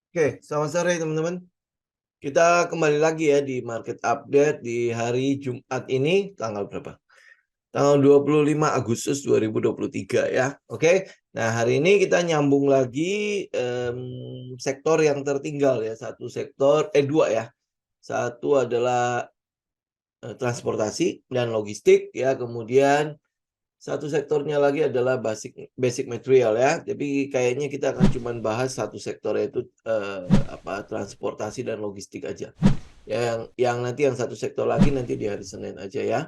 Oke, selamat sore teman-teman. Kita kembali lagi ya di market update di hari Jumat ini, tanggal berapa? Tanggal 25 Agustus 2023 ya. Oke. Nah, hari ini kita nyambung lagi sektor yang tertinggal ya. Dua ya. Satu adalah transportasi dan logistik ya. Kemudian satu sektornya lagi adalah basic material ya. Tapi kayaknya kita akan cuman bahas satu sektor, yaitu transportasi dan logistik aja. Yang nanti yang satu sektor lagi nanti di hari Senin aja ya.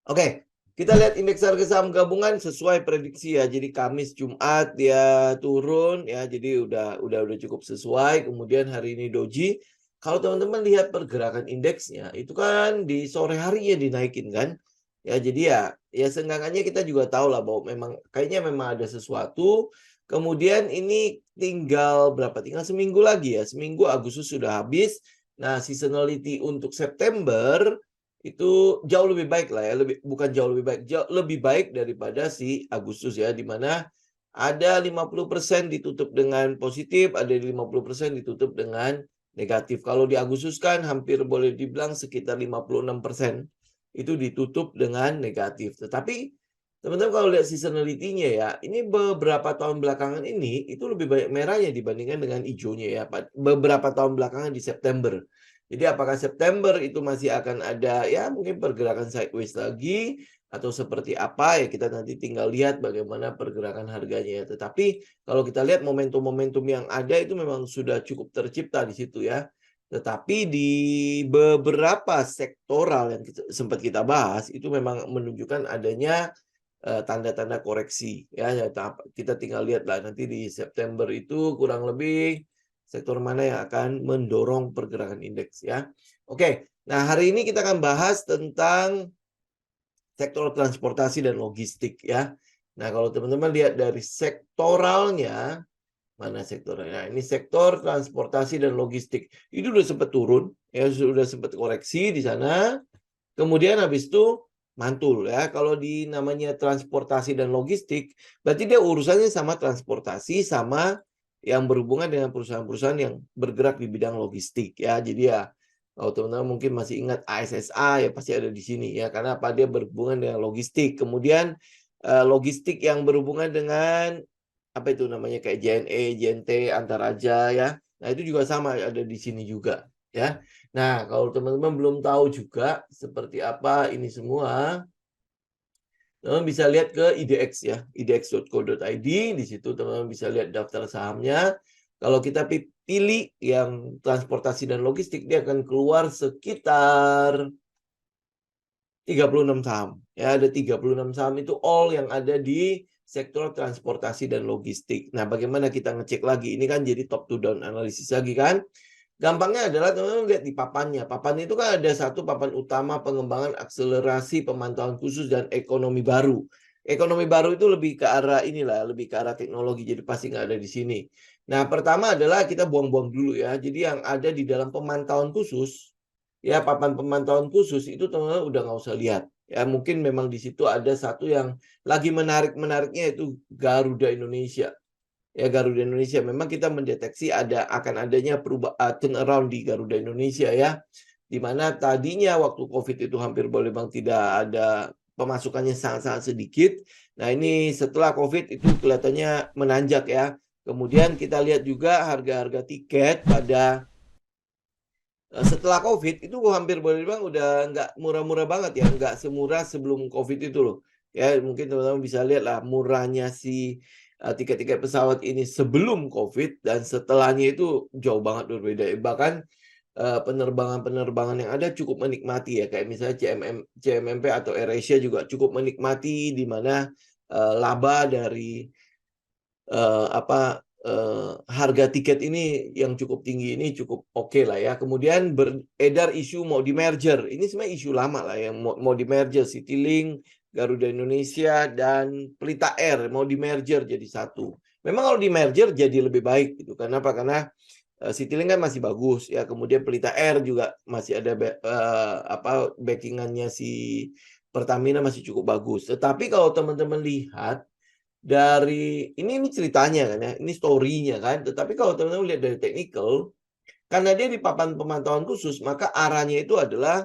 Oke, kita lihat indeks harga saham gabungan sesuai prediksi ya. Jadi Kamis Jumat dia turun ya. Jadi udah cukup sesuai. Kemudian hari ini doji. Kalau teman-teman lihat pergerakan indeksnya itu kan di sore hari ya dinaikin kan. Ya jadi ya seenggaknya kita juga tahu lah bahwa kayaknya memang ada sesuatu. Kemudian ini tinggal berapa? Tinggal seminggu lagi ya. Seminggu Agustus sudah habis. Nah, seasonality untuk September itu jauh lebih baik lah ya, bukan jauh lebih baik, jauh lebih baik daripada si Agustus ya, di mana ada 50% ditutup dengan positif, ada 50% ditutup dengan negatif. Kalau di Agustus kan hampir boleh dibilang sekitar 56% itu ditutup dengan negatif. Tetapi teman-teman kalau lihat seasonality-nya ya, ini beberapa tahun belakangan ini itu lebih banyak merahnya dibandingkan dengan hijaunya ya. Beberapa tahun belakangan di September. Jadi apakah September itu masih akan ada ya mungkin pergerakan sideways lagi atau seperti apa ya, kita nanti tinggal lihat bagaimana pergerakan harganya ya. Tetapi kalau kita lihat momentum-momentum yang ada itu memang sudah cukup tercipta di situ ya. Tetapi di beberapa sektoral yang sempat kita bahas itu memang menunjukkan adanya tanda-tanda koreksi ya. Kita tinggal lihat lah nanti di September itu kurang lebih sektor mana yang akan mendorong pergerakan indeks ya. Oke, nah hari ini kita akan bahas tentang sektor transportasi dan logistik ya. Nah, kalau teman-teman lihat dari sektoralnya, mana sektornya? Nah, ini sektor transportasi dan logistik. Itu udah sempat turun, ya sudah sempat koreksi di sana. Kemudian habis itu mantul ya. Kalau di namanya transportasi dan logistik, berarti dia urusannya sama transportasi sama yang berhubungan dengan perusahaan-perusahaan yang bergerak di bidang logistik ya. Jadi ya kalau teman-teman mungkin masih ingat ASSA ya pasti ada di sini ya, karena apa, dia berhubungan dengan logistik. Kemudian logistik yang berhubungan dengan apa itu namanya kayak JNE, JNT, Antaraja ya. Nah, itu juga sama ada di sini juga ya. Nah, kalau teman-teman belum tahu juga seperti apa ini semua, teman-teman bisa lihat ke IDX ya, idx.co.id. Di situ teman-teman bisa lihat daftar sahamnya. Kalau kita pilih yang transportasi dan logistik, dia akan keluar sekitar 36 saham. Ya, ada 36 saham itu all yang ada di sektor transportasi dan logistik. Nah, bagaimana kita ngecek lagi? Ini kan jadi top to down analisis lagi kan? Gampangnya adalah teman-teman lihat di papannya. Papan itu kan ada satu papan utama pengembangan akselerasi pemantauan khusus dan ekonomi baru. Ekonomi baru itu lebih ke arah inilah, lebih ke arah teknologi. Jadi pasti nggak ada di sini. Nah, pertama adalah kita buang-buang dulu ya. Jadi yang ada di dalam pemantauan khusus, ya papan pemantauan khusus itu teman-teman udah nggak usah lihat. Ya mungkin memang di situ ada satu yang lagi menarik-menariknya itu Garuda Indonesia. Ya Garuda Indonesia memang kita mendeteksi akan adanya perubahan turnaround di Garuda Indonesia ya, di mana tadinya waktu COVID itu hampir boleh bang tidak ada, pemasukannya sangat-sangat sedikit. Nah ini setelah COVID itu kelihatannya menanjak ya. Kemudian kita lihat juga harga-harga tiket pada setelah COVID itu hampir boleh dibilang udah nggak murah-murah banget ya, nggak semurah sebelum COVID itu loh. Ya mungkin teman-teman bisa lihat lah murahnya si tiket-tiket pesawat ini sebelum COVID dan setelahnya itu jauh banget berbeda. Bahkan penerbangan-penerbangan yang ada cukup menikmati ya, kayak misalnya CMMP atau AirAsia juga cukup menikmati, di mana laba dari harga tiket ini yang cukup tinggi ini cukup oke lah ya. Kemudian beredar isu mau di merger. Ini sebenarnya isu lama lah yang mau di merger, Citylink, Garuda Indonesia dan Pelita Air mau di merger jadi satu. Memang kalau di merger jadi lebih baik gitu. Kenapa? Karena Citylink kan masih bagus ya. Kemudian Pelita Air juga masih ada backingannya si Pertamina masih cukup bagus. Tetapi kalau teman-teman lihat dari ini ceritanya kan ya, ini story-nya kan. Tetapi kalau teman-teman lihat dari technical, karena dia di papan pemantauan khusus, maka arahnya itu adalah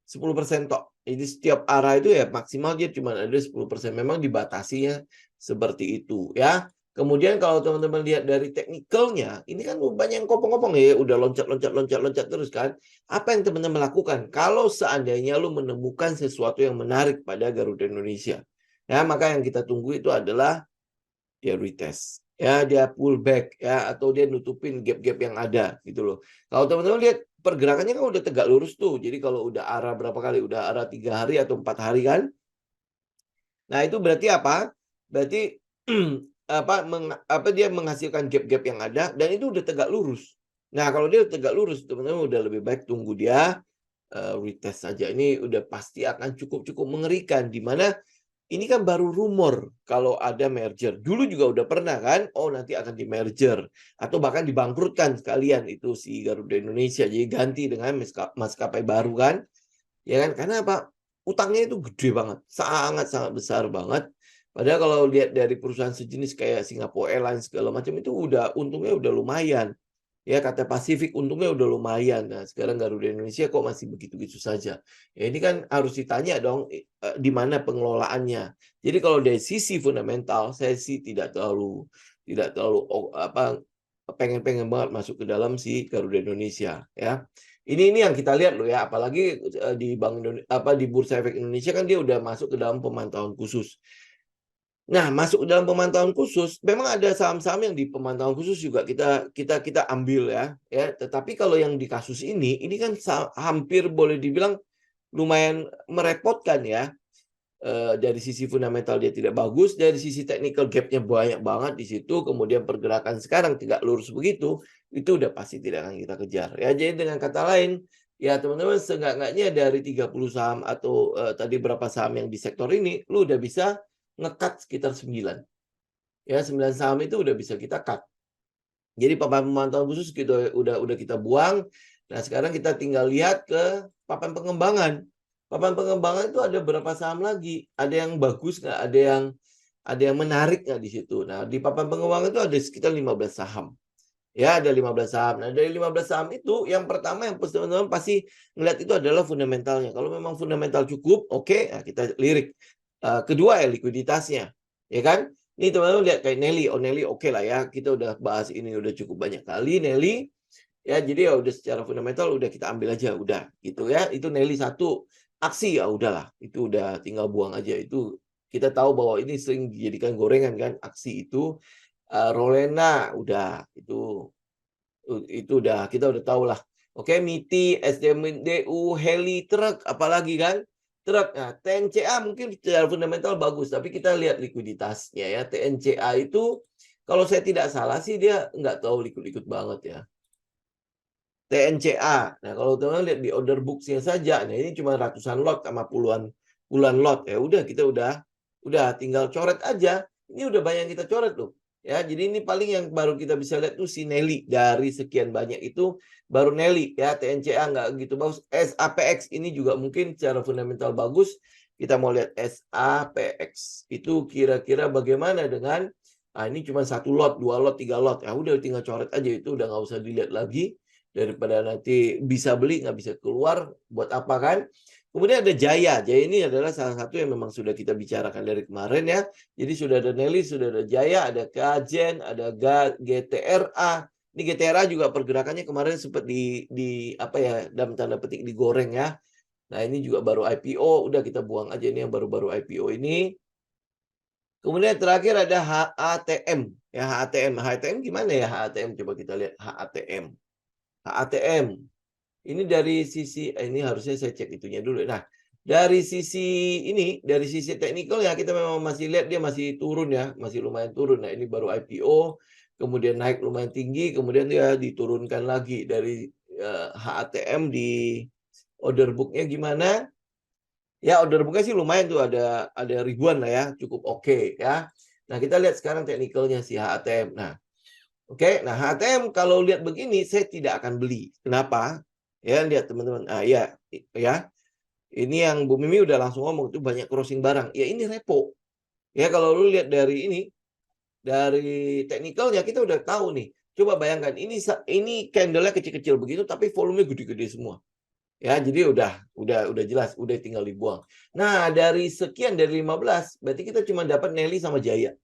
10% tok. Jadi setiap arah itu ya maksimal dia cuma ada 10%. Memang dibatasinya seperti itu ya. Kemudian kalau teman-teman lihat dari teknikalnya, ini kan banyak yang kopong-kopong ya, udah loncat terus kan. Apa yang teman-teman lakukan? Kalau seandainya lu menemukan sesuatu yang menarik pada Garuda Indonesia, ya maka yang kita tunggu itu adalah dia retest, ya dia pullback ya, atau dia nutupin gap-gap yang ada gitu loh. Kalau teman-teman lihat pergerakannya kan udah tegak lurus tuh. Jadi kalau udah arah berapa kali? Udah arah 3 hari atau 4 hari kan? Nah itu berarti apa? Berarti apa dia menghasilkan gap-gap yang ada dan itu udah tegak lurus. Nah kalau dia tegak lurus, teman-teman udah lebih baik tunggu dia retest saja. Ini udah pasti akan cukup mengerikan, di mana ini kan baru rumor kalau ada merger. Dulu juga udah pernah kan, oh nanti akan di merger atau bahkan dibangkrutkan sekalian itu si Garuda Indonesia. Jadi ganti dengan maskapai baru kan. Ya kan? Karena apa? Utangnya itu gede banget, sangat besar banget. Padahal kalau lihat dari perusahaan sejenis kayak Singapore Airlines segala macam itu udah untungnya udah lumayan. Ya kata Pasifik untungnya udah lumayan. Nah sekarang Garuda Indonesia kok masih begitu-begitu saja. Ya ini kan harus ditanya dong di mana pengelolaannya. Jadi kalau dari sisi fundamental saya sih tidak terlalu pengen banget masuk ke dalam si Garuda Indonesia ya. Ini yang kita lihat loh ya, apalagi di Bank Indonesia di Bursa Efek Indonesia kan dia udah masuk ke dalam pemantauan khusus. Nah, masuk dalam pemantauan khusus, memang ada saham-saham yang di pemantauan khusus juga kita ambil ya. Tetapi kalau yang di kasus ini kan hampir boleh dibilang lumayan merepotkan ya. Dari sisi fundamental dia tidak bagus, dari sisi technical gap-nya banyak banget di situ, kemudian pergerakan sekarang tidak lurus begitu, itu udah pasti tidak akan kita kejar. Ya, jadi dengan kata lain, ya teman-teman seenggak-enggaknya dari 30 saham atau tadi berapa saham yang di sektor ini, lu udah bisa nge-cut sekitar 9. Ya, 9 saham itu udah bisa kita cut. Jadi papan pemantauan khusus udah kita buang. Nah, sekarang kita tinggal lihat ke papan pengembangan. Papan pengembangan itu ada berapa saham lagi? Ada yang bagus nggak? Ada yang menarik nggak di situ? Nah, di papan pengembangan itu ada sekitar 15 saham. Ya, ada 15 saham. Nah, dari 15 saham itu, yang pertama yang teman-teman pasti ngeliat itu adalah fundamentalnya. Kalau memang fundamental cukup, oke, nah kita lirik. Kedua ya likuiditasnya, ya kan? Ini teman-teman lihat kayak Nelly, Nelly oke lah ya. Kita udah bahas ini udah cukup banyak kali Nelly. Ya, jadi ya udah secara fundamental udah kita ambil aja, udah gitu ya. Itu Nelly satu. Aksi ya udahlah, itu udah tinggal buang aja. Itu kita tahu bahwa ini sering dijadikan gorengan kan, aksi itu. Rolena udah itu udah kita udah tahu lah. Oke, MITI, SDMDU, Heli, truk, apalagi kan? Truk. Nah, TNCA mungkin secara fundamental bagus, tapi kita lihat likuiditasnya ya. TNCA itu kalau saya tidak salah sih dia nggak tahu liquid banget ya. TNCA. Nah, kalau teman-teman lihat di order books-nya saja, nah ini cuma ratusan lot sama puluhan lot. Ya udah kita udah tinggal coret aja. Ini udah banyak yang kita coret loh. Ya, jadi ini paling yang baru kita bisa lihat tuh si Nelly dari sekian banyak itu baru Nelly ya. TNCA nggak gitu bagus. SAPX ini juga mungkin secara fundamental bagus. Kita mau lihat SAPX itu kira-kira bagaimana dengan ini cuma 1 lot, 2 lot, 3 lot. Ya udah tinggal coret aja, itu udah nggak usah dilihat lagi. Daripada nanti bisa beli nggak bisa keluar, buat apa kan? Kemudian ada Jaya. Jaya ini adalah salah satu yang memang sudah kita bicarakan dari kemarin ya. Jadi sudah ada Nelly, sudah ada Jaya, ada Kajen, ada GTRA. Ini GTRA juga pergerakannya kemarin sempat di apa ya, dalam tanda petik digoreng ya. Nah, ini juga baru IPO, udah kita buang aja ini yang baru-baru IPO ini. Kemudian terakhir ada HATM. Ya, HATM. HATM gimana ya HATM? Coba kita lihat HATM. HATM. Ini dari sisi ini harusnya saya cek itunya dulu. Nah, dari sisi teknikal ya kita memang masih lihat dia masih turun ya, masih lumayan turun. Nah, ini baru IPO, kemudian naik lumayan tinggi, kemudian dia diturunkan lagi dari HATM di order book-nya gimana? Ya, order book-nya sih lumayan tuh ada ribuan lah ya, cukup oke ya. Nah, kita lihat sekarang teknikalnya si HATM. Nah, oke, nah HTM kalau lihat begini saya tidak akan beli. Kenapa? Ya lihat teman-teman. Ya. Ini yang Bu Mimi udah langsung ngomong itu banyak crossing barang. Ya ini repo. Ya kalau lu lihat dari ini dari teknikalnya kita udah tahu nih. Coba bayangkan ini candle-nya kecil-kecil begitu tapi volumenya gede-gede semua. Ya, jadi udah jelas, udah tinggal dibuang. Nah, dari sekian dari 15, berarti kita cuma dapat Nelly sama Jaya.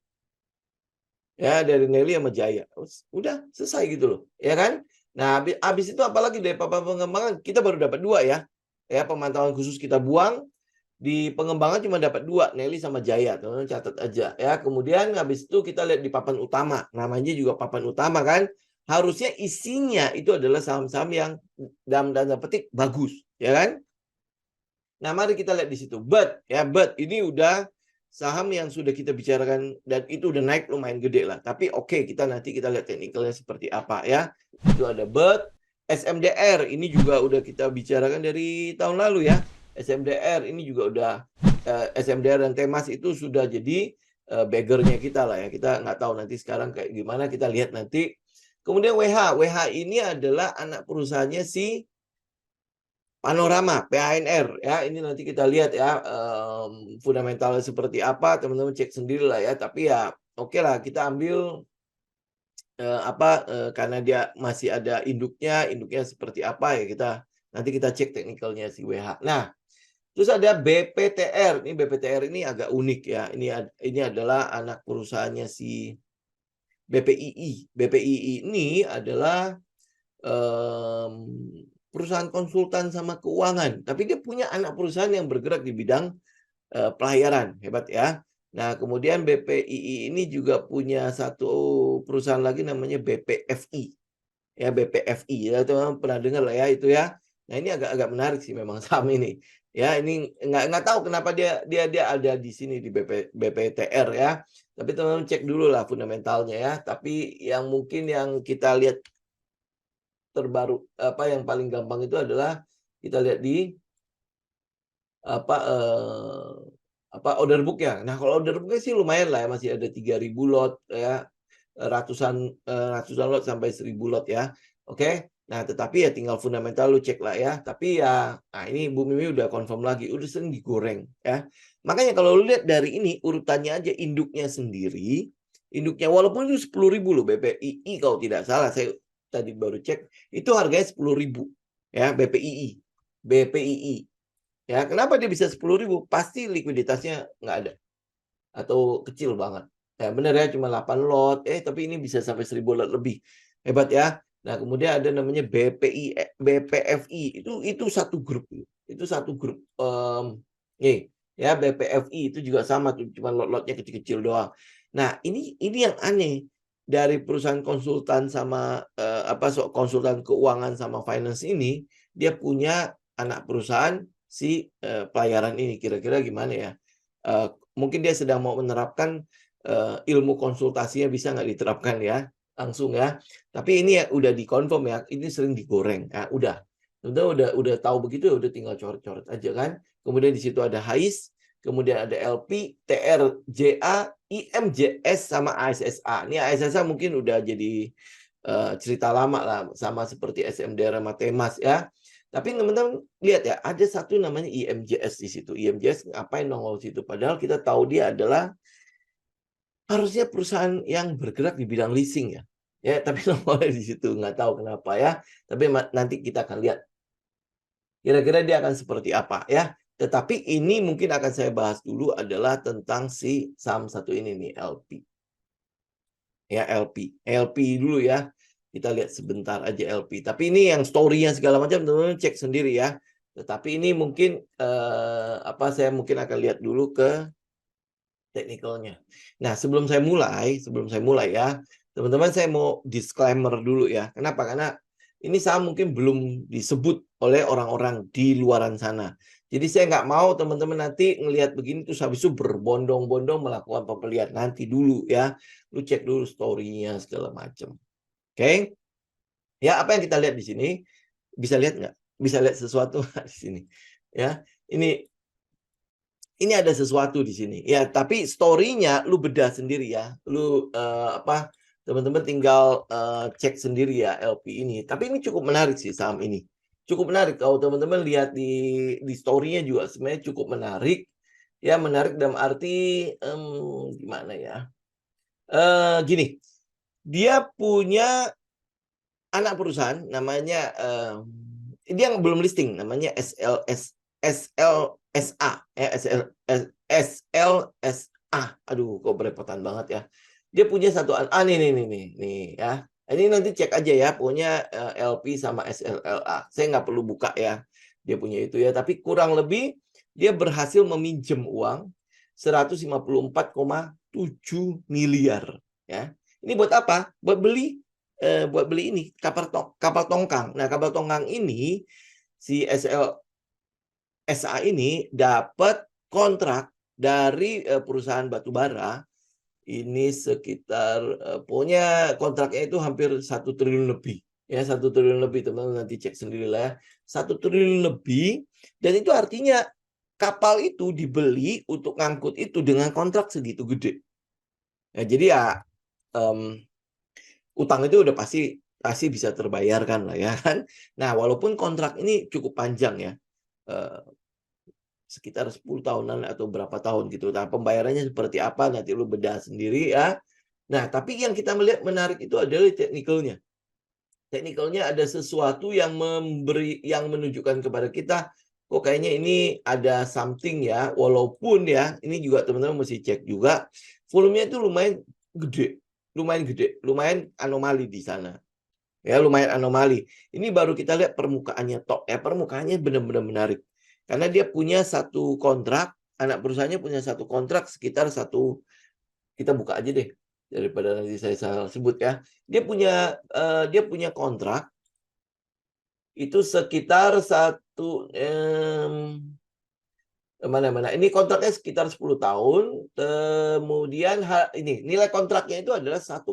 Ya, dari Nelly sama Jaya. Udah selesai gitu loh, ya kan? Nah, habis itu apalagi dari papan pengembangan kita baru dapat 2 ya. Ya, pemantauan khusus kita buang, di pengembangan cuma dapat 2, Nelly sama Jaya. Teman-teman catat aja ya. Kemudian habis itu kita lihat di papan utama. Namanya juga papan utama kan. Harusnya isinya itu adalah saham-saham yang dalam tanda petik bagus, ya kan? Nah, mari kita lihat di situ. But ini udah saham yang sudah kita bicarakan dan itu udah naik lumayan gede lah. Tapi oke, kita lihat teknikalnya seperti apa ya. Itu ada SMDR ini juga udah kita bicarakan dari tahun lalu ya. SMDR ini juga udah SMDR dan Temas itu sudah jadi beggarnya kita lah ya. Kita nggak tahu nanti sekarang kayak gimana, kita lihat nanti. Kemudian WH ini adalah anak perusahaannya si Panorama, PANR ya. Ini nanti kita lihat ya fundamentalnya seperti apa, teman-teman cek sendiri lah ya. Tapi ya oke lah, kita ambil karena dia masih ada induknya seperti apa ya, nanti kita cek teknikalnya si WH. Nah, terus ada BPTR. Ini BPTR ini agak unik ya. Ini adalah anak perusahaannya si BPII. BPII ini adalah perusahaan konsultan sama keuangan, tapi dia punya anak perusahaan yang bergerak di bidang pelayaran. Hebat ya. Nah, kemudian BPII ini juga punya satu perusahaan lagi namanya BPFI. Ya, BPFI ya, teman-teman pernah dengar lah ya itu ya. Nah, ini agak menarik sih memang saham ini. Ya, ini nggak tahu kenapa dia ada di sini di BPTR ya. Tapi teman-teman cek dulu lah fundamentalnya ya. Tapi yang mungkin yang kita lihat terbaru yang paling gampang itu adalah kita lihat di order book ya. Nah, kalau order booknya sih lumayan lah ya, masih ada 3.000 lot ya, ratusan lot sampai 1.000 lot ya. Oke. Nah, tetapi ya tinggal fundamental lu cek lah ya. Tapi ya, nah ini Bu Mimi udah confirm lagi, udah sering digoreng ya. Makanya kalau lu lihat dari ini urutannya aja induknya sendiri, induknya walaupun itu 10.000 loh BPII kalau tidak salah, saya tadi baru cek, itu harganya 10.000 ya BPII. Ya, kenapa dia bisa 10.000? Pasti likuiditasnya nggak ada atau kecil banget. Ya, benar ya, cuma 8 lot. Tapi ini bisa sampai 1.000 lot lebih. Hebat ya. Nah, kemudian ada namanya BPFI. Itu satu grup. Itu satu grup. Ya, BPFI itu juga sama tuh, cuma lot-lotnya kecil-kecil doang. Nah, ini yang aneh dari perusahaan konsultan sama konsultan keuangan sama finance ini, dia punya anak perusahaan si pelayaran ini. Kira-kira gimana ya? Mungkin dia sedang mau menerapkan ilmu konsultasinya, bisa nggak diterapkan ya langsung ya. Tapi ini ya udah dikonfirm ya, ini sering digoreng. Nah, udah tahu begitu ya, udah tinggal coret-coret aja kan. Kemudian di situ ada HAIS, kemudian ada LP, TRJA, IMJS sama ASSA. Ini ASSA mungkin udah jadi cerita lama lah, sama seperti SMDR sama Temas ya. Tapi teman-teman lihat ya, ada satu namanya IMJS di situ. IMJS ngapain nongol di situ? Padahal kita tahu dia adalah harusnya perusahaan yang bergerak di bidang leasing ya. Ya, tapi nongol di situ, nggak tahu kenapa ya. Tapi nanti kita akan lihat. Kira-kira dia akan seperti apa ya. Tetapi ini mungkin akan saya bahas dulu adalah tentang si saham satu ini nih, LP. Ya, LP dulu ya. Kita lihat sebentar aja LP. Tapi ini yang story-nya segala macam teman-teman cek sendiri ya. Tetapi ini mungkin saya mungkin akan lihat dulu ke teknikalnya. Nah, sebelum saya mulai ya, teman-teman saya mau disclaimer dulu ya. Kenapa? Karena ini saham mungkin belum disebut oleh orang-orang di luaran sana. Jadi saya nggak mau teman-teman nanti ngelihat begini terus habis itu berbondong-bondong melakukan pembelian. Nanti dulu ya. Lu cek dulu story-nya segala macam. Oke. Ya, apa yang kita lihat di sini? Bisa lihat nggak? Bisa lihat sesuatu di sini. Ya, ini ada sesuatu di sini. Ya, tapi story-nya lu bedah sendiri ya. Lu teman-teman tinggal cek sendiri ya LP ini. Tapi ini cukup menarik sih saham ini. Cukup menarik kalau teman-teman lihat di story-nya juga sebenarnya cukup menarik. Ya, menarik dalam arti gimana ya? Gini, dia punya anak perusahaan namanya dia yang belum listing namanya SLSA ya SLSA. Aduh, kok berepotan banget ya. Dia punya satu nih ya. Ini nanti cek aja ya, punya LP sama SLLA. Saya nggak perlu buka ya. Dia punya itu ya, tapi kurang lebih dia berhasil meminjam uang 154,7 miliar ya. Ini buat apa? Buat beli ini kapal tongkang. Nah, kapal tongkang ini si SLSA ini dapat kontrak dari perusahaan batubara ini sekitar pokoknya kontraknya itu hampir 1 triliun lebih ya 1 triliun lebih teman-teman nanti cek sendiri lah ya 1 triliun lebih dan itu artinya kapal itu dibeli untuk ngangkut itu dengan kontrak segitu gede. Ya, jadi ya utang itu udah pasti bisa terbayarkan lah ya kan. Nah, walaupun kontrak ini cukup panjang ya. Sekitar 10 tahunan atau berapa tahun gitu. Nah, pembayarannya seperti apa nanti lu bedah sendiri ya. Nah, tapi yang kita melihat menarik itu adalah teknikalnya. Teknikalnya ada sesuatu yang menunjukkan kepada kita kok kayaknya ini ada something ya. Walaupun ya, ini juga teman-teman mesti cek juga volumenya itu lumayan gede. Lumayan anomali di sana. Ya, lumayan anomali. Ini baru kita lihat permukaannya tok. Ya, permukaannya benar-benar menarik. Karena dia punya satu kontrak, anak perusahaannya punya satu kontrak sekitar kita buka aja deh daripada nanti saya salah sebut ya. Dia punya kontrak itu sekitar mana ini kontraknya sekitar 10 tahun. Kemudian ini nilai kontraknya itu adalah 1,3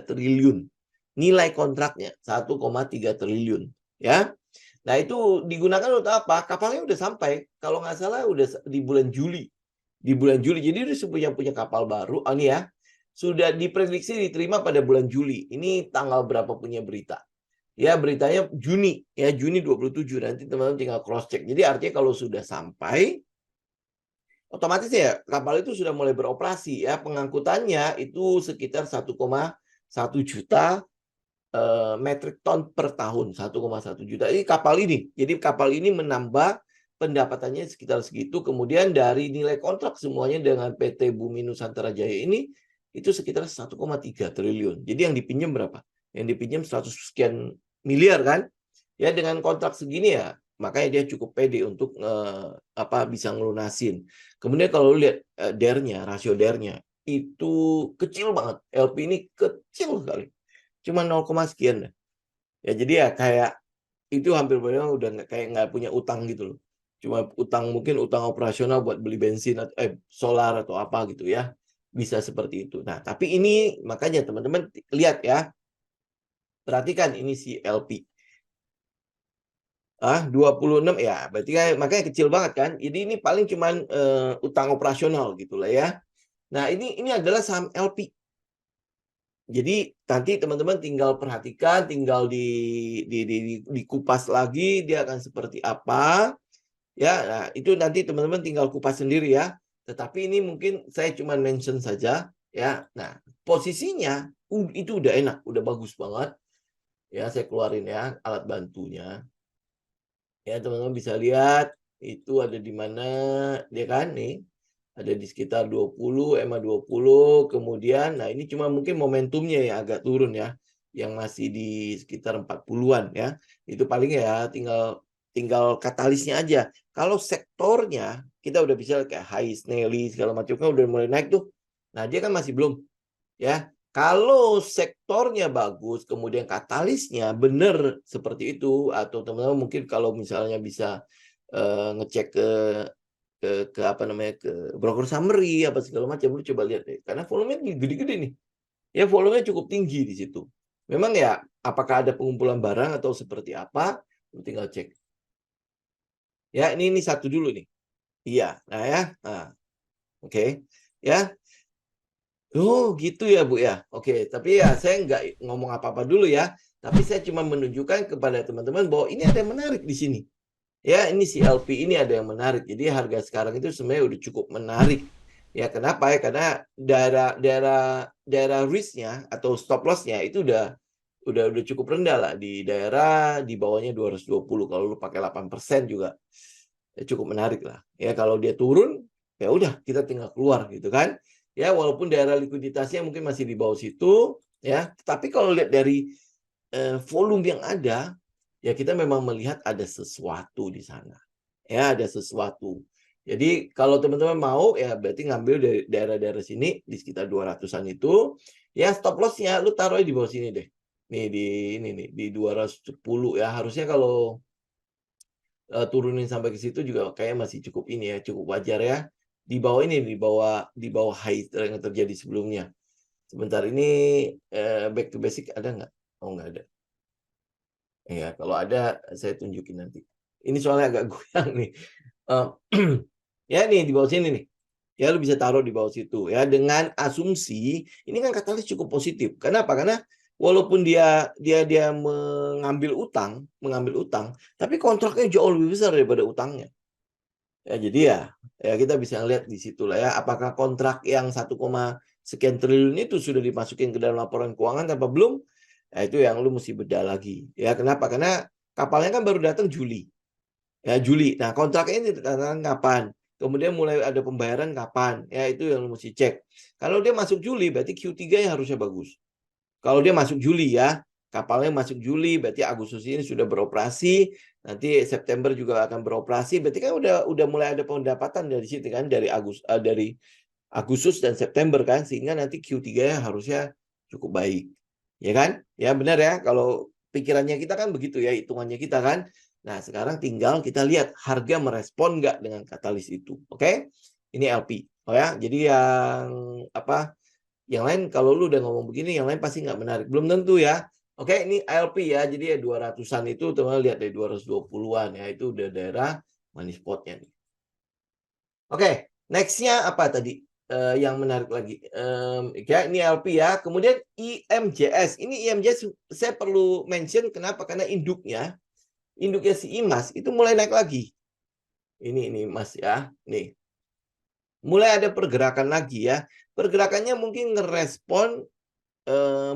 triliun. Nilai kontraknya 1,3 triliun ya. Nah, itu digunakan untuk apa? Kapalnya udah sampai. Kalau nggak salah udah di bulan Juli. Di bulan Juli. Jadi udah punya kapal baru. Oh, ini ya. Sudah diprediksi diterima pada bulan Juli. Ini tanggal berapa punya berita? Ya, beritanya Juni. Ya, Juni 27. Nanti teman-teman tinggal cross check. Jadi artinya kalau sudah sampai, otomatis ya kapal itu sudah mulai beroperasi. Ya, pengangkutannya itu sekitar 1,1 juta metrik ton per tahun 1,1 juta. Ini kapal ini. Jadi kapal ini menambah pendapatannya sekitar segitu. Kemudian dari nilai kontrak semuanya dengan PT Bumi Nusantara Jaya ini itu sekitar 1,3 triliun. Jadi yang dipinjam berapa? Yang dipinjam 100 sekian miliar kan? Ya dengan kontrak segini ya makanya dia cukup pede untuk bisa ngelunasin. Kemudian kalau lihat rasio dernya itu kecil banget. LP ini kecil sekali. Cuma 0, sekian deh. Ya jadi ya kayak itu hampir benar udah kayak nggak punya utang gitu loh. Cuma mungkin utang operasional buat beli bensin atau solar atau apa gitu ya. Bisa seperti itu. Nah, tapi ini makanya teman-teman lihat ya. Perhatikan ini si LP. 26 ya, berarti kan makanya kecil banget kan. Jadi ini paling cuman utang operasional gitu lah ya. Nah, ini adalah saham LP. Jadi nanti teman-teman tinggal perhatikan, tinggal dikupas lagi dia akan seperti apa. Ya, nah itu nanti teman-teman tinggal kupas sendiri ya. Tetapi ini mungkin saya cuma mention saja ya. Nah, posisinya itu udah enak, udah bagus banget. Ya, saya keluarin ya alat bantunya. Ya, teman-teman bisa lihat itu ada di mana dia kan nih. Ada di sekitar 20, EMA 20, kemudian, nah ini cuma mungkin momentumnya yang agak turun ya, yang masih di sekitar 40-an ya. Itu paling ya tinggal katalisnya aja. Kalau sektornya, kita udah bisa kayak Hais, Nelly, segala macam kan udah mulai naik tuh. Nah, dia kan masih belum. Ya, kalau sektornya bagus, kemudian katalisnya benar seperti itu, atau teman-teman mungkin kalau misalnya bisa ngecek ke apa namanya ke broker summary apa segala macam lu coba lihat deh karena volumenya gede-gede nih ya volumenya cukup tinggi di situ memang ya apakah ada pengumpulan barang atau seperti apa lu tinggal cek ya ini satu dulu nih iya nah ya nah, oke. Ya gitu ya Bu ya oke tapi ya saya nggak ngomong apa-apa dulu ya tapi saya cuma menunjukkan kepada teman-teman bahwa ini ada yang menarik di sini. Ya, ini si LP ini ada yang menarik. Jadi harga sekarang itu sebenarnya udah cukup menarik. Ya kenapa ya? Karena daerah risk-nya atau stop loss-nya itu udah cukup rendah lah di daerah di bawahnya 220. Kalau lu pakai 8% juga ya cukup menarik lah. Ya kalau dia turun ya udah kita tinggal keluar gitu kan. Ya walaupun daerah likuiditasnya mungkin masih di bawah situ ya, tapi kalau lihat dari volume yang ada ya kita memang melihat ada sesuatu di sana. Ya ada sesuatu. Jadi kalau teman-teman mau ya berarti ngambil dari daerah-daerah sini di sekitar 200-an itu, ya stop loss-nya lu taruh di bawah sini deh. Nih di ini nih di 210 ya. Harusnya kalau turunin sampai ke situ juga kayak masih cukup ini ya, cukup wajar ya. Di bawah ini di bawah high yang terjadi sebelumnya. Sebentar ini back to basic ada nggak? Oh nggak ada. Ya kalau ada saya tunjukin nanti. Ini soalnya agak goyang nih. Eh, ya nih di bawah sini nih. Ya lu bisa taruh di bawah situ ya dengan asumsi ini kan katalis cukup positif. Kenapa? Karena walaupun dia mengambil utang, tapi kontraknya jauh lebih besar daripada utangnya. Ya jadi ya kita bisa lihat di situ lah ya apakah kontrak yang 1, sekian triliun itu sudah dimasukin ke dalam laporan keuangan apa belum? Ya itu yang lu mesti bedah lagi. Ya kenapa? Karena kapalnya kan baru datang Juli. Ya Juli. Nah, kontraknya ini ditandatangani kapan? Kemudian mulai ada pembayaran kapan? Ya itu yang mesti cek. Kalau dia masuk Juli berarti Q3 yang harusnya bagus. Kalau dia masuk Juli ya, kapalnya masuk Juli berarti Agustus ini sudah beroperasi, nanti September juga akan beroperasi. Berarti kan udah mulai ada pendapatan dari situ kan dari Agustus dan September kan sehingga nanti Q3-nya harusnya cukup baik. Ya kan? Ya benar ya kalau pikirannya kita kan begitu ya, hitungannya kita kan. Nah, sekarang tinggal kita lihat harga merespon nggak dengan katalis itu. Oke? Ini LP. Oh ya, jadi yang apa? Yang lain kalau lu udah ngomong begini, yang lain pasti nggak menarik. Belum tentu ya. Oke, ini LP ya. Jadi ya 200-an itu teman lihat dari 220-an ya. Itu udah daerah money spot-nya nih. Oke, next-nya apa tadi? Yang menarik lagi. Ya, ini LP ya. Kemudian IMJS. Ini IMJS saya perlu mention kenapa? Karena induknya si IMAS itu mulai naik lagi. Ini Mas ya. Nih. Mulai ada pergerakan lagi ya. Pergerakannya mungkin ngerespon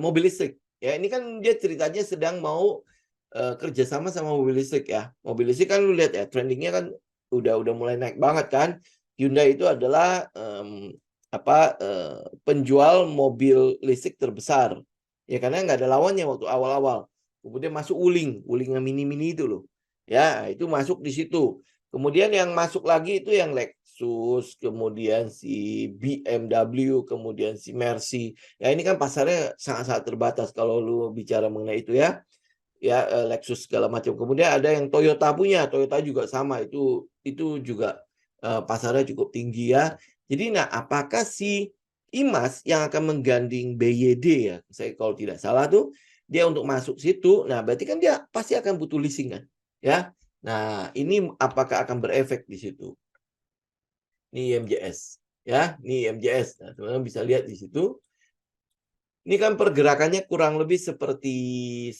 mobil listrik. Ya, ini kan dia ceritanya sedang mau kerjasama sama mobil listrik ya. Mobil listrik kan lu lihat ya, trendingnya kan udah mulai naik banget kan. Hyundai itu adalah penjual mobil listrik terbesar. Ya karena nggak ada lawannya waktu awal-awal. Kemudian masuk Wuling yang mini-mini itu loh. Ya, itu masuk di situ. Kemudian yang masuk lagi itu yang Lexus, kemudian si BMW, kemudian si Mercy. Ya ini kan pasarnya sangat-sangat terbatas kalau lu bicara mengenai itu ya. Ya Lexus segala macam. Kemudian ada yang Toyota punya, Toyota juga sama itu juga pasarnya cukup tinggi ya. Jadi nah apakah si IMAS yang akan mengganding BYD ya, saya kalau tidak salah tuh dia untuk masuk situ, nah berarti kan dia pasti akan butuh leasing kan, ya. Nah ini apakah akan berefek di situ? Ini IMJS, ya, ini IMJS. Nah teman-teman bisa lihat di situ. Ini kan pergerakannya kurang lebih seperti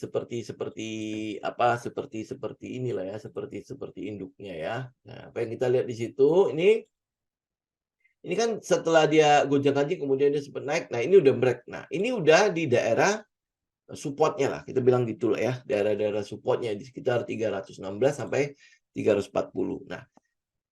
inilah ya, seperti induknya ya. Nah, apa yang kita lihat di situ ini kan setelah dia gonjang-ganjing kemudian dia sempat naik. Nah, ini udah break. Nah, ini udah di daerah supportnya lah. Kita bilang gitu lah ya, daerah-daerah supportnya di sekitar 316 sampai 340. Nah,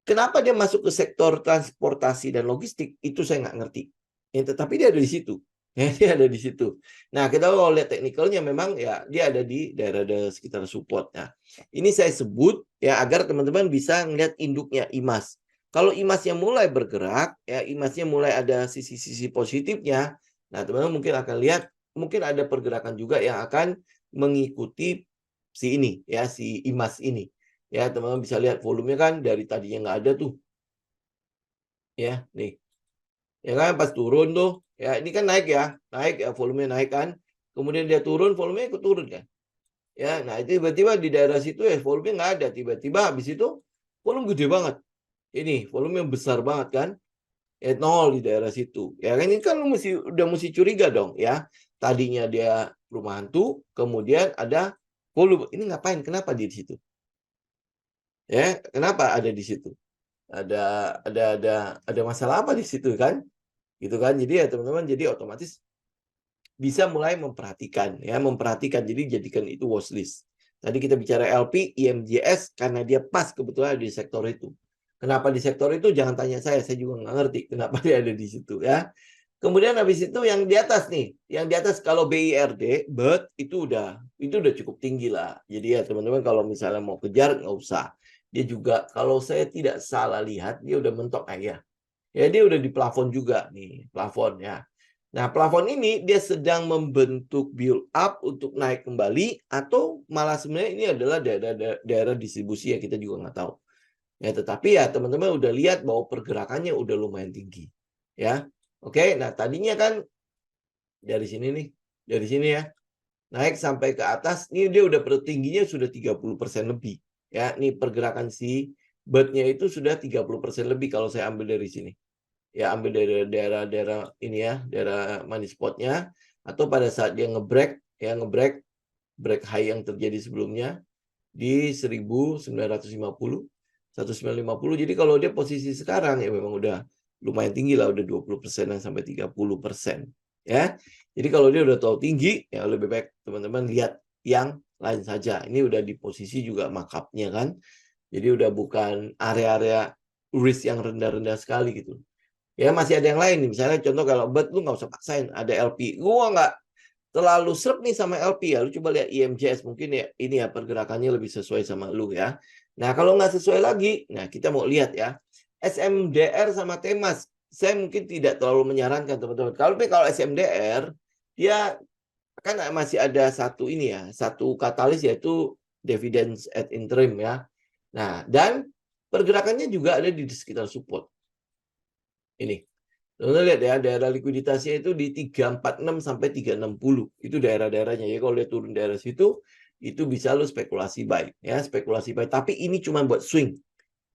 kenapa dia masuk ke sektor transportasi dan logistik itu saya nggak ngerti. Ya, tetapi dia ada di situ. Ya, dia ada di situ. Nah, kita kalau lihat teknikalnya memang ya dia ada di daerah sekitar support. Nah, ini saya sebut ya agar teman-teman bisa ngelihat induknya IMAS. Kalau IMASnya mulai bergerak, ya IMASnya mulai ada sisi-sisi positifnya. Nah, teman-teman mungkin akan lihat mungkin ada pergerakan juga yang akan mengikuti si ini ya si IMAS ini. Ya, teman-teman bisa lihat volumenya kan dari tadinya nggak ada tuh. Ya, nih. Ya kan pas turun tuh, ya ini kan naik ya, volumenya naik kan. Kemudian dia turun, volumenya ikut turun kan. Ya, nah itu tiba-tiba di daerah situ ya volumenya nggak ada, tiba-tiba habis itu volume gede banget. Ini volume yang besar banget kan. Nol di daerah situ. Ya kan ini kan lu udah mesti curiga dong ya. Tadinya dia perumahan tuh, kemudian ada volume. Ini ngapain? Kenapa dia di situ? Ya, kenapa ada di situ? ada masalah apa di situ kan? Gitu kan. Jadi ya teman-teman, jadi otomatis bisa mulai memperhatikan ya, jadi jadikan itu watchlist. Tadi kita bicara LP, IMJS karena dia pas kebetulan di sektor itu. Kenapa di sektor itu? Jangan tanya saya juga nggak ngerti kenapa dia ada di situ ya. Kemudian habis itu yang di atas nih, yang di atas kalau BIRD, BERT itu udah cukup tinggi lah. Jadi ya teman-teman kalau misalnya mau kejar nggak usah. Dia juga kalau saya tidak salah lihat dia udah mentok ya. Ya dia udah di plafon juga nih, plafon ya. Nah, plafon ini dia sedang membentuk build up untuk naik kembali atau malah sebenarnya ini adalah daerah distribusi ya, kita juga nggak tahu. Ya, tetapi ya teman-teman udah lihat bahwa pergerakannya udah lumayan tinggi. Ya. Oke, nah tadinya kan dari sini nih, dari sini ya. Naik sampai ke atas, ini dia udah tingginya sudah 30% lebih. Ya, ini pergerakan si BERT-nya itu sudah 30% lebih kalau saya ambil dari sini. Ya ambil dari daerah-daerah ini ya, daerah money spotnya, atau pada saat dia nge-break break high yang terjadi sebelumnya di 1950, 1950. Jadi kalau dia posisi sekarang ya memang udah lumayan tinggi lah, udah 20% sampai 30% ya. Jadi kalau dia udah tahu tinggi ya lebih baik teman-teman lihat yang lain saja. Ini udah di posisi juga markup-nya kan. Jadi udah bukan area-area risk yang rendah-rendah sekali gitu. Ya masih ada yang lain nih, misalnya contoh kalau BERT lu nggak usah paksain, ada LP. Gua nggak terlalu srep nih sama LP ya, lu coba lihat IMJS mungkin ya ini ya pergerakannya lebih sesuai sama lu ya. Nah kalau nggak sesuai lagi, nah kita mau lihat ya SMDR sama Temas. Saya mungkin tidak terlalu menyarankan teman-teman. Kalau SMDR dia kan masih ada satu ini ya, satu katalis yaitu dividends at interim ya. Nah dan pergerakannya juga ada di sekitar support. Ini. Teman-teman lihat ya, daerah likuiditasnya itu di 346 sampai 360. Itu daerah-daerahnya. Ya kalau dia turun daerah situ, itu bisa lu spekulasi buy. Ya, spekulasi buy. Tapi ini cuma buat swing.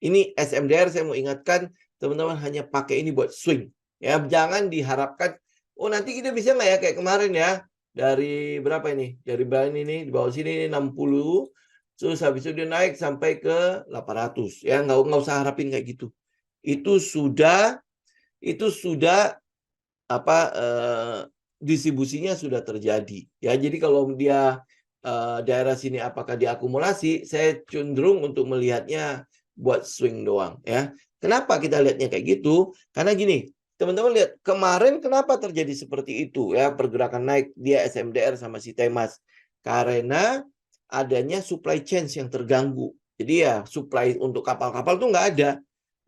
Ini SMDR saya mau ingatkan, teman-teman hanya pakai ini buat swing. Ya, jangan diharapkan, oh nanti kita bisa nggak ya kayak kemarin ya. Dari berapa ini? Dari bahan ini, di bawah sini ini 60. Terus habis itu dia naik sampai ke 800. Ya, nggak usah harapin kayak gitu. Itu sudah apa distribusinya sudah terjadi ya. Jadi kalau dia daerah sini apakah diakumulasi, saya cenderung untuk melihatnya buat swing doang ya. Kenapa kita lihatnya kayak gitu? Karena gini, teman-teman lihat kemarin kenapa terjadi seperti itu ya, pergerakan naik dia SMDR sama si Temas karena adanya supply chain yang terganggu. Jadi ya supply untuk kapal-kapal tuh nggak ada.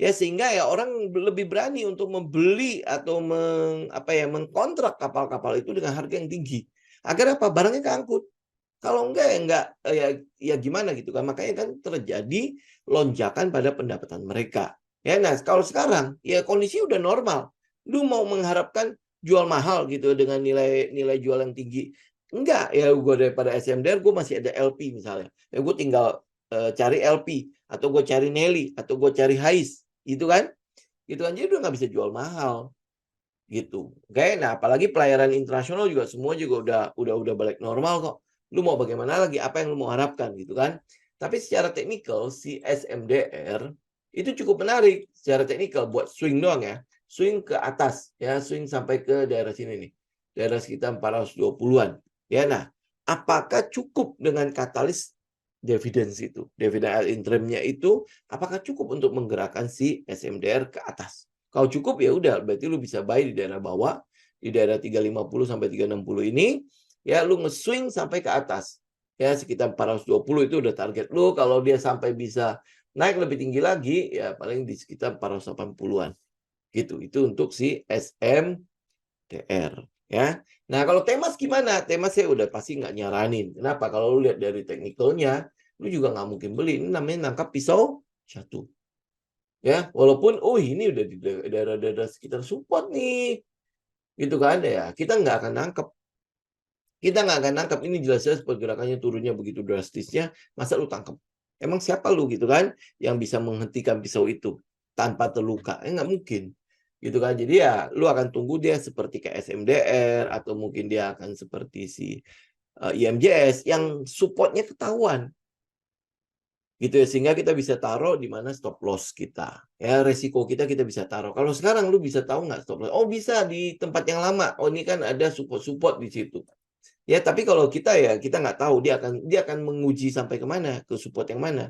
Ya sehingga ya orang lebih berani untuk membeli atau mengkontrak kapal-kapal itu dengan harga yang tinggi. Agar apa? Barangnya keangkut. Kalau enggak ya gimana gitu kan. Makanya kan terjadi lonjakan pada pendapatan mereka. Ya nah kalau sekarang ya kondisi udah normal. Lu mau mengharapkan jual mahal gitu dengan nilai jual yang tinggi. Enggak, ya gue daripada SMDR gue masih ada LP misalnya. Ya gue tinggal cari LP atau gue cari Nelly atau gue cari Hais gitu kan jadi udah nggak bisa jual mahal gitu. Oke, nah apalagi pelayaran internasional juga semua juga udah balik normal kok. Lu mau bagaimana lagi, apa yang lu mau harapkan gitu kan. Tapi secara teknikal si SMDR itu cukup menarik secara teknikal buat swing doang ya, swing ke atas ya, swing sampai ke daerah sini nih, daerah sekitar 420-an ya. Nah apakah cukup dengan katalis dividends itu, dividen interimnya itu apakah cukup untuk menggerakkan si SMDR ke atas? Kalau cukup ya udah, berarti lu bisa buy di daerah bawah, di daerah 350 sampai 360 ini, ya lu nge-swing sampai ke atas. Ya sekitar 420 itu udah target lu. Kalau dia sampai bisa naik lebih tinggi lagi, ya paling di sekitar 480-an. Gitu. Itu untuk si SMDR. Ya. Nah kalau Temas gimana? Temas saya udah pasti nggak nyaranin. Kenapa? Kalau lu lihat dari teknikalnya, lu juga nggak mungkin beli. Ini namanya nangkap pisau jatuh. Ya, walaupun ini udah di daerah-daerah sekitar support nih. Gitu kan ya. Kita nggak akan nangkep. Kita nggak akan nangkep ini jelas-jelas pergerakannya turunnya begitu drastisnya, masa lu tangkep? Emang siapa lu gitu kan yang bisa menghentikan pisau itu tanpa terluka? Nggak mungkin. Gitu kan. Jadi ya lu akan tunggu dia seperti kayak SMDR atau mungkin dia akan seperti si IMJS yang supportnya ketahuan. Gitu ya, sehingga kita bisa taruh di mana stop loss kita. Ya, resiko kita bisa taruh. Kalau sekarang lu bisa tahu nggak stop loss? Oh, bisa di tempat yang lama. Oh, ini kan ada support-support di situ. Ya, tapi kalau kita kita nggak tahu dia akan menguji sampai kemana, ke support yang mana.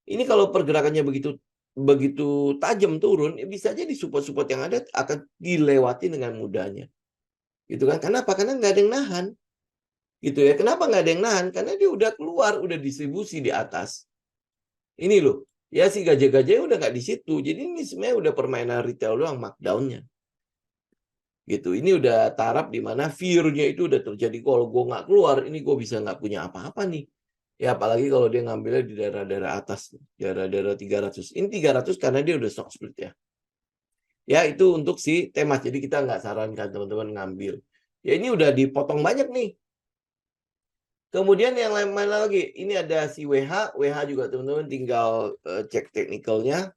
Ini kalau pergerakannya begitu tajam turun, bisa jadi support-support yang ada akan dilewati dengan mudahnya. Gitu kan? Kenapa? Karena nggak ada yang nahan. Gitu ya. Kenapa nggak ada yang nahan? Karena dia udah keluar, udah distribusi di atas. Ini loh, ya si gajah-gajahnya udah nggak di situ. Jadi ini sebenarnya udah permainan retail doang, markdown-nya. Gitu. Ini udah taraf di mana fear-nya itu udah terjadi. Kalau gue nggak keluar, ini gue bisa nggak punya apa-apa nih. Ya apalagi kalau dia ngambilnya di daerah-daerah atas, daerah-daerah 300. Ini 300 karena dia udah stock split ya. Ya itu untuk si Temas. Jadi kita nggak sarankan teman-teman ngambil. Ya ini udah dipotong banyak nih. Kemudian yang lain mana lagi? Ini ada si WH. WH juga teman-teman tinggal cek teknikalnya.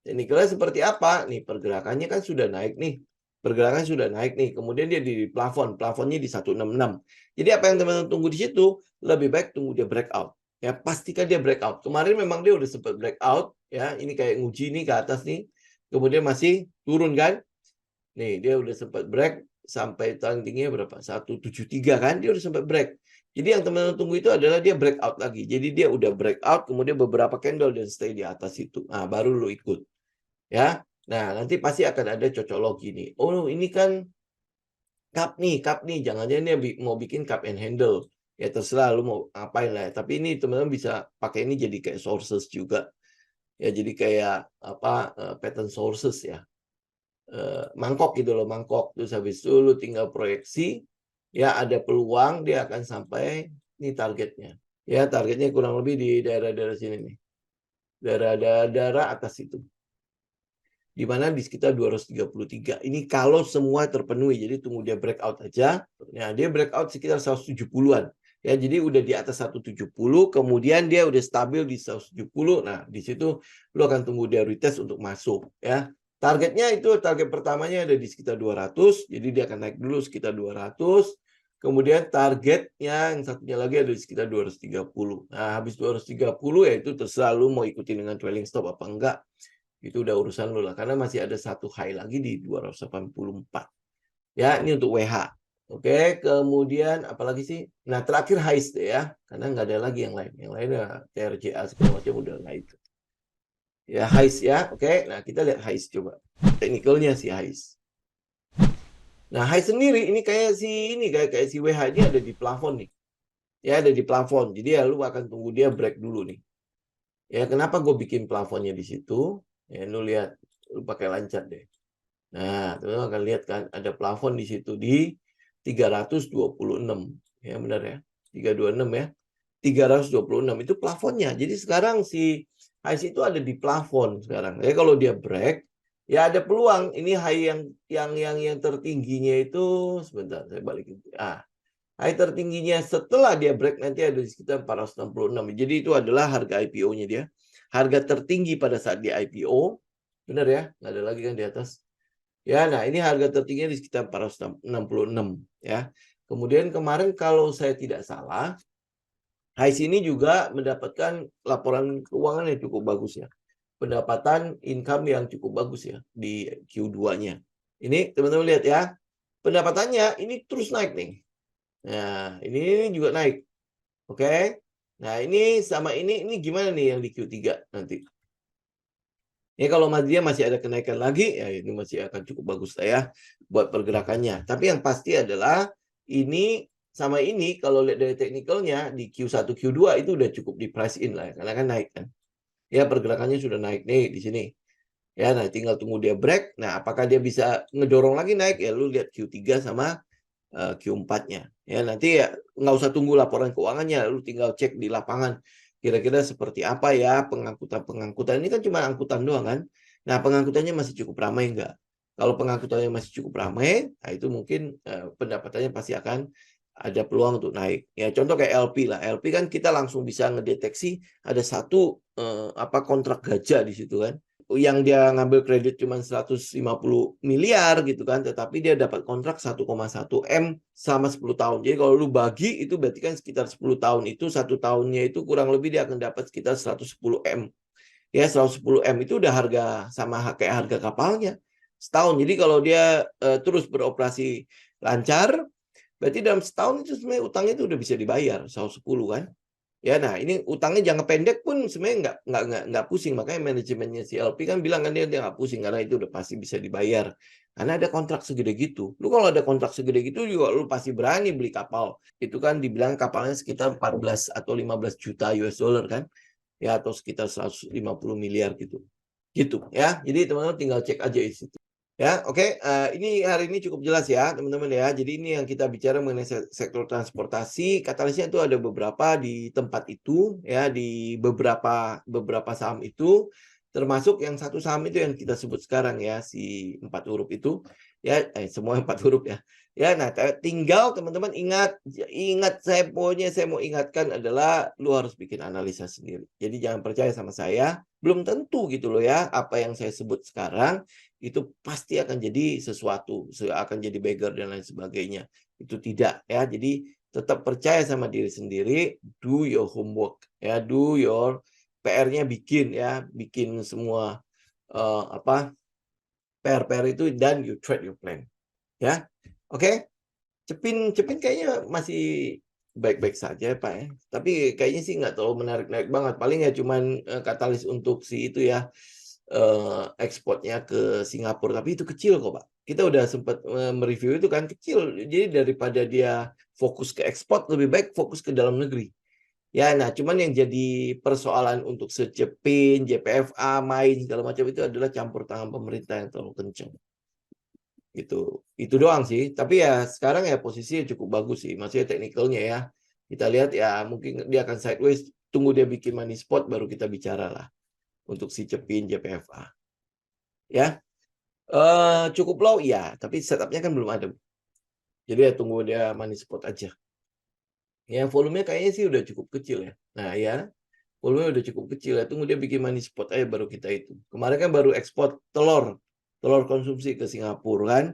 Teknikalnya seperti apa? Nih pergerakannya kan sudah naik nih. Pergerakan sudah naik nih. Kemudian dia di plafon. Plafonnya di 166. Jadi apa yang teman-teman tunggu di situ? Lebih baik tunggu dia breakout. Ya pastikan dia breakout. Kemarin memang dia udah sempat breakout. Ya ini kayak nguji nih ke atas nih. Kemudian masih turun kan? Nih dia udah sempat break sampai tingginya berapa? 173 kan? Dia udah sempat break. Jadi yang teman-teman tunggu itu adalah dia breakout lagi. Jadi dia udah breakout, kemudian beberapa candle dan stay di atas itu. Nah, baru lo ikut. Ya. Nah, nanti pasti akan ada cocokologi nih. Oh, ini kan cup nih. Jangan-jangan dia mau bikin cup and handle. Ya terserah lu mau ngapain lah. Tapi ini teman-teman bisa pakai ini jadi kayak sources juga. Ya jadi kayak pattern sources ya. Mangkok gitu loh, mangkok. Terus habis itu lu tinggal proyeksi. Ya ada peluang dia akan sampai ini targetnya. Ya targetnya kurang lebih di daerah-daerah sini nih. Daerah-daerah atas itu. Di mana di sekitar 233. Ini kalau semua terpenuhi. Jadi tunggu dia breakout aja. Nah, dia breakout sekitar 170-an. Ya, jadi udah di atas 170, kemudian dia udah stabil di 170. Nah, di situ lu akan tunggu dia retest untuk masuk, ya. Targetnya itu target pertamanya ada di sekitar 200, jadi dia akan naik dulu sekitar 200. Kemudian targetnya yang satunya lagi ada di sekitar 230. Nah, habis 230 ya itu terserah lu mau ikutin dengan trailing stop apa enggak. Itu udah urusan lu lah, karena masih ada satu high lagi di 284. Ya, ini untuk WH. Oke, kemudian apalagi sih? Nah, terakhir highs deh ya, karena nggak ada lagi yang lain. Yang lain ya TRJA segala macam udah nggak itu. Ya, highs ya. Oke, nah kita lihat highs coba. Teknikalnya si highs. Nah, highs sendiri ini kayak si WH ini ada di plafon nih. Ya, ada di plafon. Jadi ya lu akan tunggu dia break dulu nih. Ya, kenapa gue bikin plafonnya di situ? Ya, lu lihat, lu pakai lancar deh. Nah, teman-teman akan lihat kan ada plafon di situ di 326. Ya, benar ya. 326 ya. 326 itu plafonnya. Jadi sekarang si HICE itu ada di plafon sekarang. Ya kalau dia break, ya ada peluang ini high yang tertingginya itu sebentar saya balikin. High tertingginya setelah dia break nanti ada di sekitar 466. Jadi itu adalah harga IPO-nya dia. Harga tertinggi pada saat di IPO. Benar ya? Nggak ada lagi kan di atas. Ya, nah ini harga tertingginya di sekitar 466 ya. Kemudian kemarin kalau saya tidak salah, HICE ini juga mendapatkan laporan keuangan yang cukup bagus ya. Pendapatan income yang cukup bagus ya di Q2-nya. Ini teman-teman lihat ya. Pendapatannya ini terus naik nih. Nah, ini juga naik. Oke. Nah, ini sama ini gimana nih yang di Q3 nanti? Ya kalau dia masih ada kenaikan lagi, ya ini masih akan cukup bagus lah ya buat pergerakannya. Tapi yang pasti adalah ini sama ini kalau lihat dari teknikalnya di Q1, Q2 itu udah cukup di price in lah ya, karena kan naik kan. Ya pergerakannya sudah naik nih di sini. Ya, nah tinggal tunggu dia break. Nah, apakah dia bisa ngedorong lagi naik? Ya lu lihat Q3 sama Q4-nya. Ya, nanti ya nggak usah tunggu laporan keuangannya, lu tinggal cek di lapangan. Kira-kira seperti apa ya pengangkutan ini kan cuma angkutan doang kan. Nah, pengangkutannya masih cukup ramai enggak? Kalau pengangkutannya masih cukup ramai, nah itu mungkin pendapatannya pasti akan ada peluang untuk naik. Ya, contoh kayak LP lah. LP kan kita langsung bisa ngedeteksi ada satu kontrak gajah di situ kan. yang dia ngambil kredit cuma 150 miliar gitu kan, tetapi dia dapat kontrak 1,1 M selama 10 tahun. Jadi kalau lu bagi itu berarti kan sekitar 10 tahun itu, satu tahunnya itu kurang lebih dia akan dapat sekitar 110 M. Ya, 110 M itu udah harga sama kayak harga kapalnya setahun. Jadi kalau dia terus beroperasi lancar, berarti dalam setahun itu sebenarnya utangnya itu udah bisa dibayar 110 kan. Ya, nah ini utangnya jangka pendek pun sebenarnya nggak pusing. Makanya manajemennya si LP kan bilang kan dia nggak pusing karena itu udah pasti bisa dibayar. Karena ada kontrak segede gitu. Lu kalau ada kontrak segede gitu juga lu pasti berani beli kapal. Itu kan dibilang kapalnya sekitar 14 atau 15 juta US dollar kan. Ya, atau sekitar 150 miliar gitu. Gitu ya. Jadi teman-teman tinggal cek aja di situ. Ya, oke. Ini hari ini cukup jelas ya, teman-teman ya. Jadi ini yang kita bicara mengenai sektor transportasi. Katalisnya itu ada beberapa di tempat itu, ya, di beberapa saham itu, termasuk yang satu saham itu yang kita sebut sekarang ya, si 4 huruf itu, ya, semua 4 huruf ya. Ya, nah tinggal teman-teman ingat saya mau ingatkan adalah lu harus bikin analisa sendiri. Jadi jangan percaya sama saya, belum tentu gitu loh ya, apa yang saya sebut sekarang itu pasti akan jadi sesuatu, akan jadi beggar dan lain sebagainya. Itu tidak ya. Jadi tetap percaya sama diri sendiri, do your homework ya, do your PR-nya bikin ya, bikin semua PR itu dan you trade your plan. Ya. Oke. Cepin kayaknya masih baik-baik saja Pak ya. Tapi kayaknya sih nggak terlalu menarik-narik banget. Paling ya cuman katalis untuk si itu ya, ekspornya ke Singapura. Tapi itu kecil kok Pak. Kita udah sempat mereview itu kan kecil. Jadi daripada dia fokus ke ekspor, lebih baik fokus ke dalam negeri. Ya, nah cuman yang jadi persoalan untuk Secepin, JPFA, main segala macam itu adalah campur tangan pemerintah yang terlalu kencang. Itu doang sih. Tapi ya sekarang ya posisinya cukup bagus sih. Maksudnya teknikalnya ya. Kita lihat ya mungkin dia akan sideways. Tunggu dia bikin money spot baru kita bicara lah. Untuk si Cepin JPFA. Ya. Cukup low ya. Tapi setupnya kan belum ada. Jadi ya tunggu dia money spot aja. Ya volumenya kayaknya sih udah cukup kecil ya. Nah ya. Volumenya udah cukup kecil ya. Tunggu dia bikin money spot aja baru kita itu. Kemarin kan baru ekspor telur konsumsi ke Singapura kan.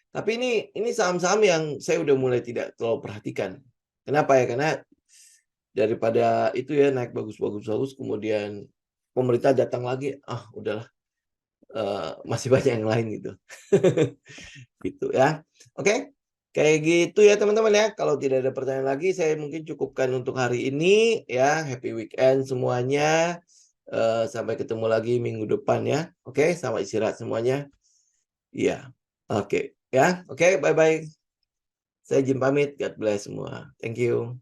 Tapi ini saham-saham yang saya udah mulai tidak terlalu perhatikan. Kenapa ya? Karena daripada itu ya naik bagus kemudian pemerintah datang lagi, udahlah, masih banyak yang lain gitu. Gitu ya. Oke. Kayak gitu ya teman-teman ya. Kalau tidak ada pertanyaan lagi, saya mungkin cukupkan untuk hari ini ya. Happy weekend semuanya. Sampai ketemu lagi minggu depan ya. Oke, selamat istirahat semuanya. Iya. Oke. Ya. Oke, bye-bye. Saya Jim pamit. God bless semua. Thank you.